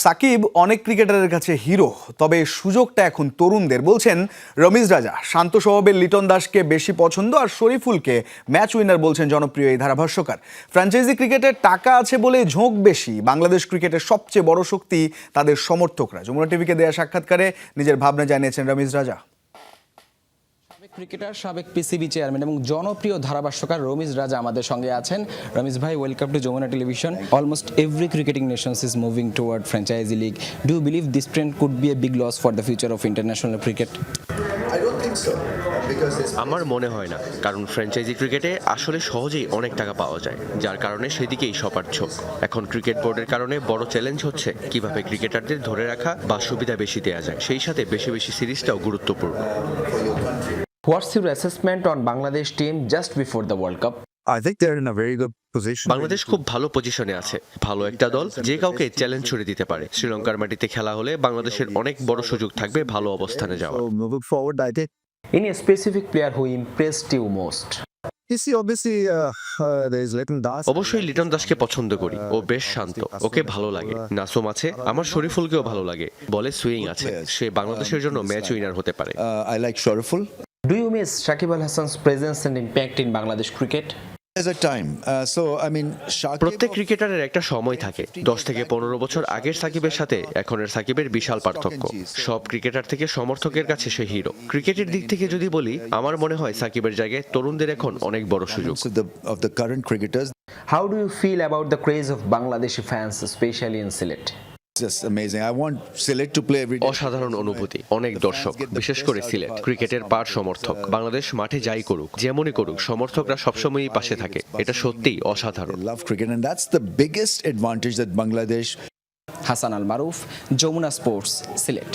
সাকিব অনেক ক্রিকেটারের কাছে হিরো, তবে সুযোগটা এখন তরুণদের, বলছেন রমিজ রাজা। শান্ত স্বভাবের লিটন দাসকে বেশি পছন্দ, আর শরীফুলকে ম্যাচ উইনার বলছেন জনপ্রিয় এই ধারাভাষ্যকার। ফ্র্যাঞ্চাইজি ক্রিকেটের টাকা আছে বলে ঝোঁক বেশি, বাংলাদেশ ক্রিকেটের সবচেয়ে বড় শক্তি তাদের সমর্থকরা। যমুনা টিভিকে দেয়া সাক্ষাৎকারে নিজের ভাবনা জানিয়েছেন রমিজ রাজা। ক্রিকেটার, সাবেক পিসিবি চেয়ারম্যান এবং জনপ্রিয় ধারাভাষ্যকার রমিজ রাজা আমাদের সঙ্গে আছেন। রমিজ ভাই, welcome to Jamuna television. Almost every cricketing nations is moving toward franchise league. Do you believe this trend could be a big loss for the future of international cricket? আমার মনে হয় না, কারণ ফ্র্যাঞ্চাইজি ক্রিকেটে আসলে সহজেই অনেক টাকা পাওয়া যায়, যার কারণে সেদিকেই সবার ঝোঁক। এখন ক্রিকেট বোর্ডের কারণে বড় চ্যালেঞ্জ হচ্ছে কিভাবে ক্রিকেটারদের ধরে রাখা বা সুবিধা বেশি দেওয়া যায়, সেই সাথে বেশি বেশি সিরিজটাও গুরুত্বপূর্ণ। What's your assessment on Bangladesh team just before the World Cup? I think they're in a very good position. Bangladesh খুব ভালো পজিশনে আছে, ভালো একটা দল, যে কাউকে চ্যালেঞ্জ ছুড়ে দিতে পারে। শ্রীলঙ্কার মাটিতে খেলা হলে বাংলাদেশের অনেক বড় সুযোগ থাকবে ভালো অবস্থানে যাওয়া। So moving forward, I think Any specific player who impressed you most? you see obviously there is Leighton Das. অবশ্যই লিটন দাসকে পছন্দ করি, ও বেশ শান্ত, ওকে ভালো লাগে। নাসুম আছে, আমার শরীফুলকেও ভালো লাগে, বলে সুইং আছে, সে বাংলাদেশের জন্য ম্যাচ উইনার হতে পারে। I like Shariful. Do you miss Shakib Al Hasan's presence and impact in Bangladesh cricket? There's a time. So I mean, Shakib. প্রত্যেক ক্রিকেটারের একটা সময় থাকে। 10 থেকে 15 বছর আগের সাকিবের সাথে এখনের সাকিবের বিশাল পার্থক্য। সব ক্রিকেটার থেকে সমর্থকের কাছে সে হিরো। ক্রিকেটের দিক থেকে যদি বলি, আমার মনে হয় সাকিবের জায়গায় তরুণদের এখন অনেক বড় সুযোগ। Of the current cricketers, How do you feel about the craze of Bangladeshi fans, especially in Sylhet? it's just amazing. I want Sylhet to play every day. অসাধারণ অনুভূতি, অনেক দর্শক, বিশেষ করে সিলেট ক্রিকেটের পার সমর্থক। বাংলাদেশ মাঠে যাই করুক, যেমনই করুক, সমর্থকরা সবসময়ই পাশে থাকে, এটা সত্যিই অসাধারণ। They love cricket, and that's the biggest advantage that Bangladesh. Hassan Al Maroof, Jamuna Sports, Sylhet.